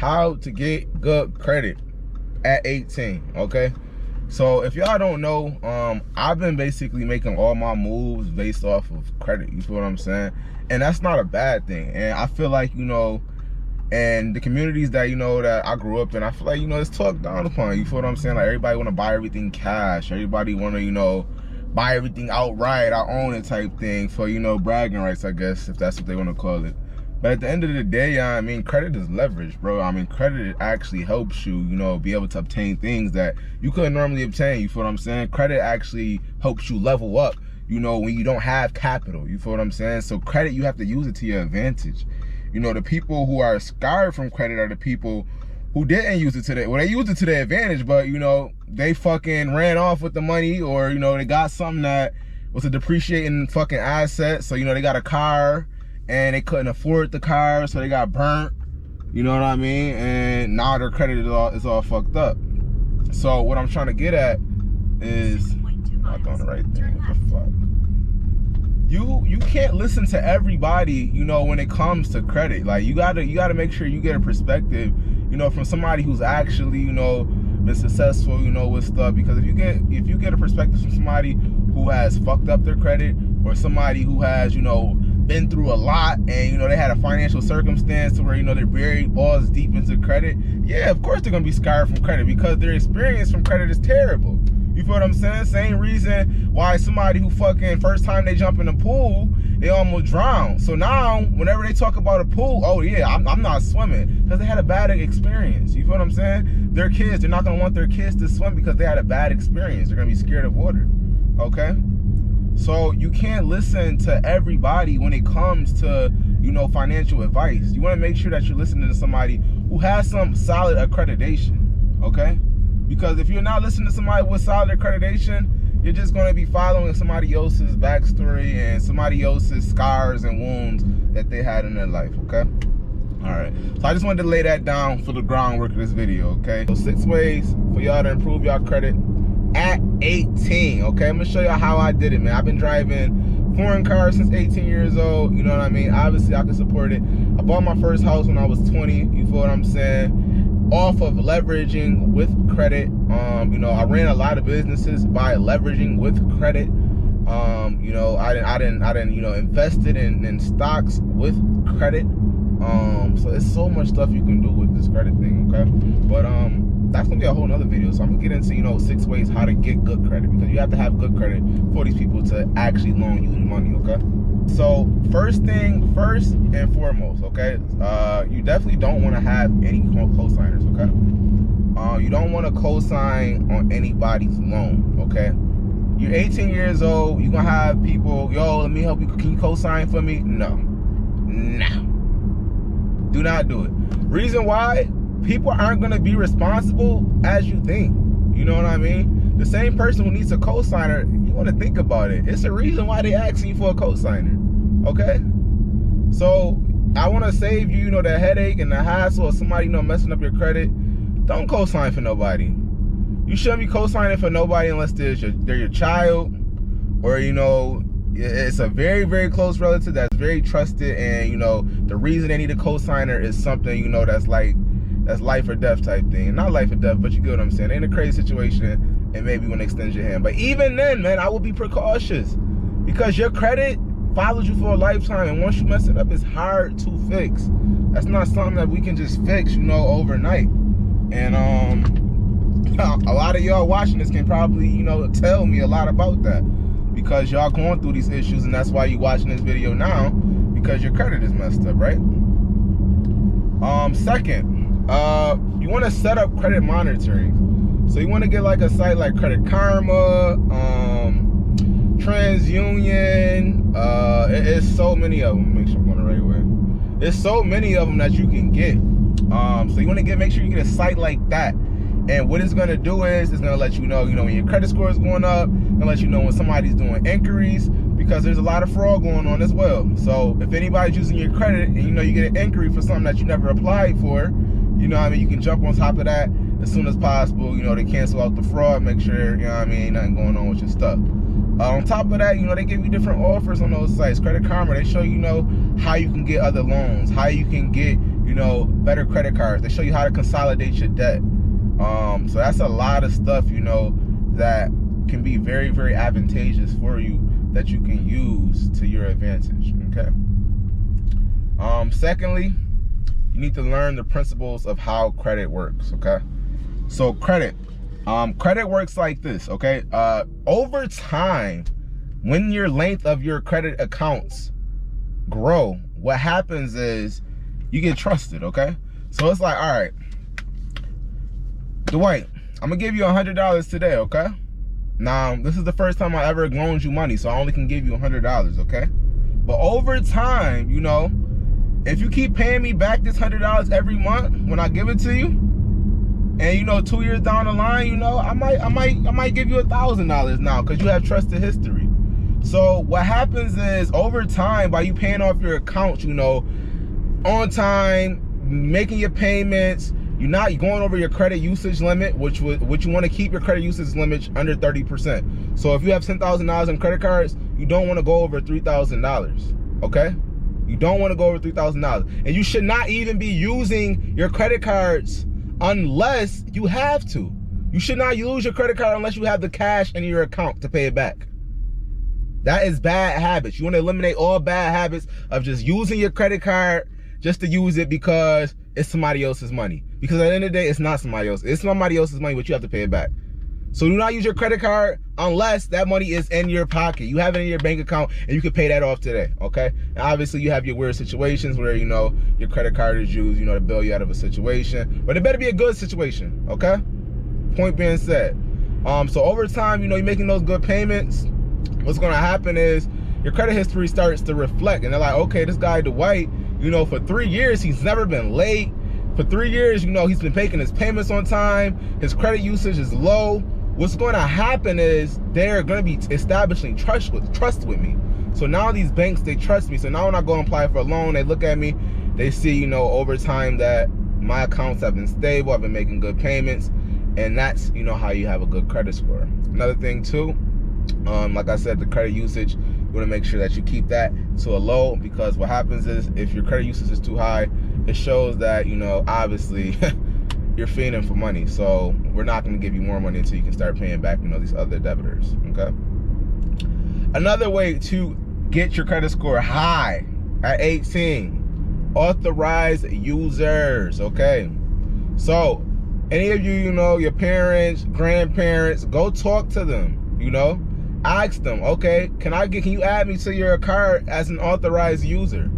how to get good credit at 18, okay? So if y'all don't know, I've been basically making all my moves based off of credit, you feel what I'm saying? And that's not a bad thing. And I feel like, you know, and the communities that, you know, that I grew up in, I feel like, you know, it's talked down upon, you feel what I'm saying? Like, everybody want to buy everything cash, everybody want to, you know, buy everything outright, I own it type thing for, you know, bragging rights, I guess, if that's what they want to call it. But at the end of the day, I mean, credit is leverage, bro. I mean, credit actually helps you, you know, be able to obtain things that you couldn't normally obtain, you feel what I'm saying? Credit actually helps you level up, you know, when you don't have capital, you feel what I'm saying? So credit, you have to use it to your advantage. You know, the people who are scarred from credit are the people who didn't use it to their, well, they used it to their advantage, but, you know, they fucking ran off with the money, or, you know, they got something that was a depreciating fucking asset. So, you know, they got a car and they couldn't afford the car, so they got burnt, you know what I mean? And now their credit is all fucked up. So what I'm trying to get at is, not doing the right thing, what the fuck? You can't listen to everybody, you know, when it comes to credit. Like, you gotta make sure you get a perspective, you know, from somebody who's actually, you know, been successful, you know, with stuff. Because if you get a perspective from somebody who has fucked up their credit, or somebody who has, you know, been through a lot, and, you know, they had a financial circumstance to where, you know, they're buried balls deep into credit, yeah, of course they're gonna be scarred from credit, because their experience from credit is terrible. You feel what I'm saying? Same reason why somebody who fucking first time they jump in the pool, they almost drown. So now, whenever they talk about a pool, oh yeah, I'm not swimming, because they had a bad experience. You feel what I'm saying? Their kids, they're not gonna want their kids to swim because they had a bad experience. They're gonna be scared of water, okay? So you can't listen to everybody when it comes to, you know, financial advice. You wanna make sure that you're listening to somebody who has some solid accreditation, okay? Because if you're not listening to somebody with solid accreditation, you're just going to be following somebody else's backstory and somebody else's scars and wounds that they had in their life, okay? All right, so I just wanted to lay that down for the groundwork of this video, okay? So 6 ways for y'all to improve y'all credit at 18, okay? I'm going to show y'all how I did it, man. I've been driving foreign cars since 18 years old, you know what I mean? Obviously, I can support it. I bought my first house when I was 20, you feel what I'm saying? Off of leveraging with credit. You know, I ran a lot of businesses by leveraging with credit. You know, I didn't, you know, invested in stocks with credit. So it's so much stuff you can do with this credit thing, okay? But that's gonna be a whole nother video. So I'm gonna get into, you know, 6 ways how to get good credit, because you have to have good credit for these people to actually loan you the money, okay? So first and foremost, okay, you definitely don't want to have any co-signers, okay? You don't want to co-sign on anybody's loan, okay? You're 18 years old, you're gonna have people, yo, let me help you, can you co-sign for me? No, do not do it. Reason why? People aren't gonna be responsible as you think, you know what I mean? The same person who needs a co-signer, you want to think about it. It's a reason why they asking you for a co-signer, okay? So I want to save you, you know, the headache and the hassle of somebody, you know, messing up your credit. Don't co-sign for nobody. You shouldn't be co-signing for nobody unless they're your child, or, you know, it's a very, very close relative that's very trusted, and, you know, the reason they need a co-signer is something, you know, that's life or death type thing. Not life or death, but you get what I'm saying. In a crazy situation, and maybe you want to extend your hand. But even then, man, I would be precautious, because your credit follows you for a lifetime, and once you mess it up, it's hard to fix. That's not something that we can just fix, you know, overnight. And a lot of y'all watching this can probably, you know, tell me a lot about that, because y'all going through these issues, and that's why you watching this video now, because your credit is messed up, right? Second, you want to set up credit monitoring. So you want to get like a site like Credit Karma, TransUnion. It's so many of them. Make sure I'm going the right way. There's so many of them that you can get. So you want to make sure you get a site like that. And what it's going to do is, it's going to let you know, when your credit score is going up, and let you know when somebody's doing inquiries, because there's a lot of fraud going on as well. So if anybody's using your credit, and, you know, you get an inquiry for something that you never applied for, you know what I mean, you can jump on top of that as soon as possible. You know, they cancel out the fraud, make sure, you know what I mean, ain't nothing going on with your stuff. On top of that, you know, they give you different offers on those sites. Credit Karma, they show you know how you can get other loans, how you can get, you you know, better credit cards. They show you how to consolidate your debt. So that's a lot of stuff, you know, that can be very, very advantageous for you that you can use to your advantage, okay? Secondly, you need to learn the principles of how credit works, okay? So credit works like this, okay? Over time, when your length of your credit accounts grow, what happens is you get trusted, okay? So it's like, all right, Dwight, I'm gonna give you $100 today, okay? Now, this is the first time I ever loaned you money, so I only can give you $100, okay? But over time, you know, if you keep paying me back this $100 every month when I give it to you, and you know, 2 years down the line, you know, I might give you $1,000 now because you have trusted history. So what happens is over time, by you paying off your accounts, you know, on time, making your payments, you're not going over your credit usage limit, which you want to keep your credit usage limit under 30%. So if you have $10,000 in credit cards, you don't want to go over $3,000, okay? You don't want to go over $3,000. And you should not even be using your credit cards unless you have to. You should not use your credit card unless you have the cash in your account to pay it back. That is bad habits. You want to eliminate all bad habits of just using your credit card just to use it because it's somebody else's money. Because at the end of the day, it's not somebody else. It's somebody else's money, but you have to pay it back. So do not use your credit card unless that money is in your pocket. You have it in your bank account and you can pay that off today, okay? And obviously you have your weird situations where, you know, your credit card is used, you know, to bail you out of a situation. But it better be a good situation, okay? Point being said. So over time, you know, you're making those good payments. What's gonna happen is your credit history starts to reflect. And they're like, okay, this guy Dwight, you know, for 3 years, he's never been late. For 3 years, you know, he's been making his payments on time. His credit usage is low. What's going to happen is they're going to be establishing trust with me. So now these banks, they trust me. So now when I go and apply for a loan, they look at me, they see, you know, over time that my accounts have been stable, I've been making good payments, and that's, you know, how you have a good credit score. Another thing too, like I said, the credit usage, you want to make sure that you keep that to a low, because what happens is if your credit usage is too high, it shows that, you know, obviously you're fiending for money. So we're not going to give you more money until you can start paying back, you know, these other debitors, okay? Another way to get your credit score high at 18, authorized users, okay? So any of you, you know, your parents, grandparents, go talk to them, you know? Ask them, okay, can you add me to your card as an authorized user?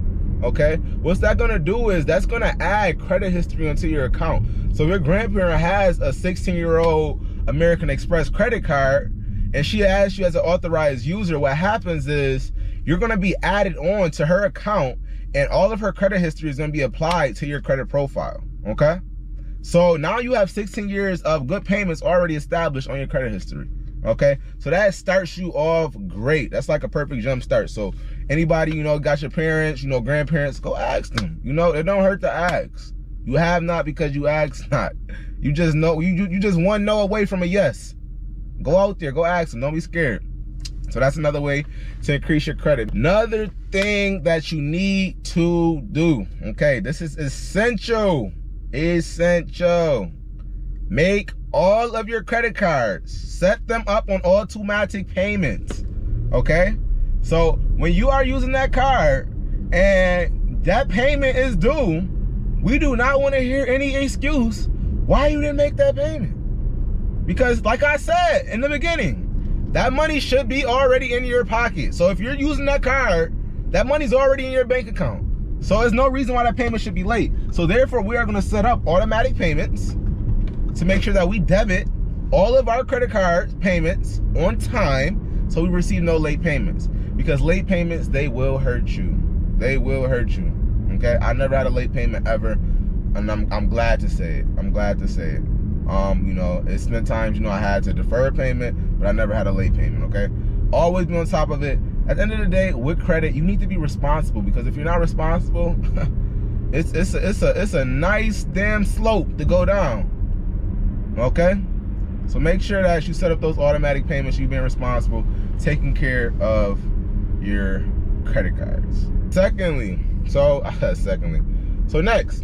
Okay, what's that gonna do is that's gonna add credit history onto your account. So if your grandparent has a 16-year-old American Express credit card and she adds you as an authorized user, what happens is you're gonna be added on to her account and all of her credit history is gonna be applied to your credit profile, okay? So now you have 16 years of good payments already established on your credit history. Okay, so that starts you off great. That's like a perfect jump start. So anybody, you know, got your parents, you know, grandparents, go ask them. You know, it don't hurt to ask. You have not because you ask not. You just know, you just one no away from a yes. Go out there, go ask them. Don't be scared. So that's another way to increase your credit. Another thing that you need to do, okay, this is essential. Make all of your credit cards, set them up on automatic payments, okay? So when you are using that card and that payment is due, we do not want to hear any excuse why you didn't make that payment. Because like I said in the beginning, that money should be already in your pocket. So if you're using that card, that money's already in your bank account. So there's no reason why that payment should be late. So therefore, we are going to set up automatic payments to make sure that we debit all of our credit card payments on time so we receive no late payments. Because late payments, they will hurt you. They will hurt you, okay? I never had a late payment ever, and I'm glad to say it. I'm glad to say it. You know, it's been times, you know, I had to defer a payment, but I never had a late payment, okay? Always be on top of it. At the end of the day, with credit, you need to be responsible, because if you're not responsible, it's a nice damn slope to go down. Okay, so make sure that you set up those automatic payments. You've been responsible, taking care of your credit cards. So next,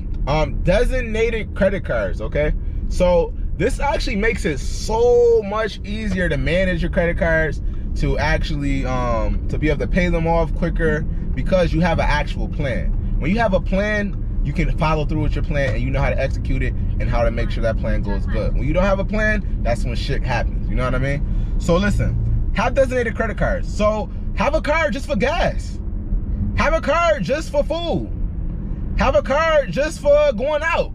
Designated credit cards, okay? So this actually makes it so much easier to manage your credit cards, to actually to be able to pay them off quicker, because you have an actual plan. When you have a plan, you can follow through with your plan, and you know how to execute it and how to make sure that plan goes good. When you don't have a plan, that's when shit happens, you know what I mean? So listen, have designated credit cards. So have a card just for gas. Have a card just for food. Have a card just for going out.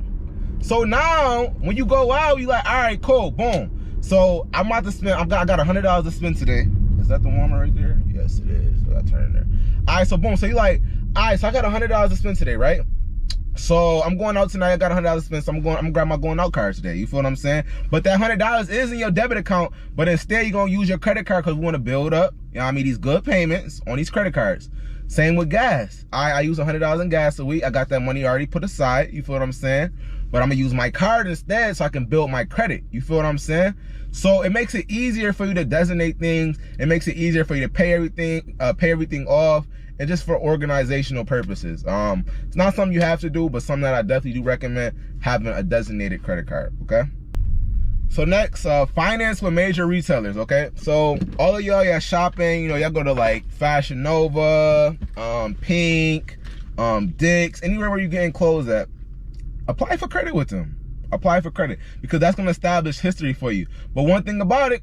So now, when you go out, you like, all right, cool, boom. So I'm about to spend, I got $100 to spend today. Is that the warmer right there? Yes, it is. So I turn it there. All right, so boom. So you like, all right, so I got $100 to spend today, right? So I'm going out tonight. I got $100 to spend. So I'm gonna grab my going out card today. You feel what I'm saying? But that $100 is in your debit account. But instead, you're gonna use your credit card, because we want to build up, you know what I mean, these good payments on these credit cards. Same with gas. I use $100 in gas a week. I got that money already put aside. You feel what I'm saying? But I'm gonna use my card instead, so I can build my credit. You feel what I'm saying? So it makes it easier for you to designate things. It makes it easier for you to pay everything off, and just for organizational purposes. It's not something you have to do, but something that I definitely do recommend, having a designated credit card, okay? So next, finance with major retailers, okay? So all of y'all shopping, you know, y'all go to like Fashion Nova, Pink, Dick's, anywhere where you're getting clothes at, apply for credit with them. Apply for credit, because that's gonna establish history for you. But one thing about it,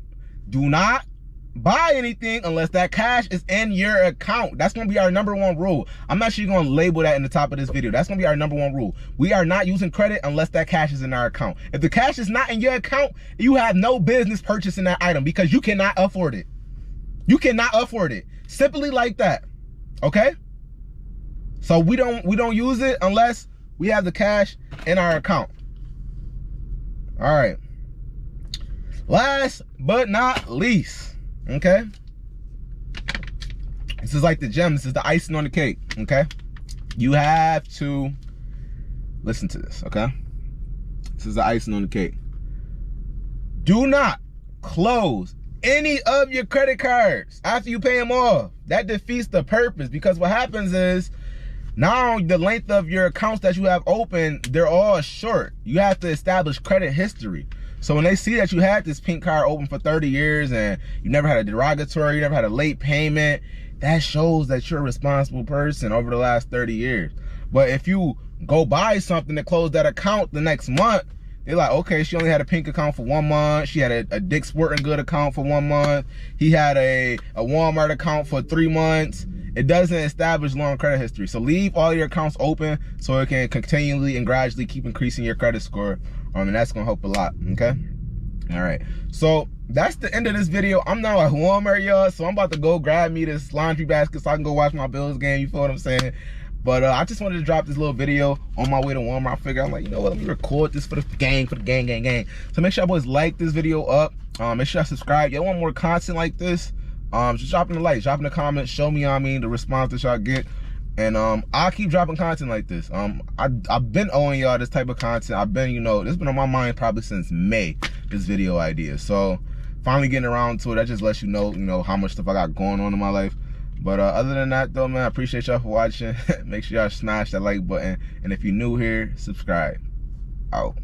do not buy anything unless that cash is in your account. That's gonna be our #1 rule. I'm actually gonna label that in the top of this video. That's gonna be our #1 rule. We are not using credit unless that cash is in our account. If the cash is not in your account, you have no business purchasing that item, because you cannot afford it. You cannot afford it. Simply like that. Okay? So we don't use it unless we have the cash in our account. All right. Last but not least, okay? This is like the gem. This is the icing on the cake, okay? You have to listen to this, okay? This is the icing on the cake. Do not close any of your credit cards after you pay them off. That defeats the purpose, because what happens is, now the length of your accounts that you have open, they're all short. You have to establish credit history. So when they see that you had this pink card open for 30 years and you never had a derogatory, you never had a late payment, that shows that you're a responsible person over the last 30 years. But if you go buy something to close that account the next month, they're like, okay, she only had a pink account for 1 month. She had a Dick's Sporting Good account for 1 month. He had a Walmart account for 3 months. It doesn't establish long credit history. So leave all your accounts open so it can continually and gradually keep increasing your credit score. And that's gonna help a lot, okay? All right, so that's the end of this video. I'm now at Walmart, y'all, so I'm about to go grab me this laundry basket so I can go watch my Bills game, you feel what I'm saying? But I just wanted to drop this little video on my way to Walmart. I figured, I'm like, you know what, let me record this for the gang. So make sure y'all boys like this video up. Make sure y'all subscribe. Y'all want more content like this? Just dropping the like, dropping the comments, show me, the response that y'all get. And I'll keep dropping content like this. I've been owing y'all this type of content. I've been, this has been on my mind probably since May, this video idea. So finally getting around to it, that just lets you know how much stuff I got going on in my life. But other than that though, man, I appreciate y'all for watching. Make sure y'all smash that like button. And if you're new here, subscribe. Out.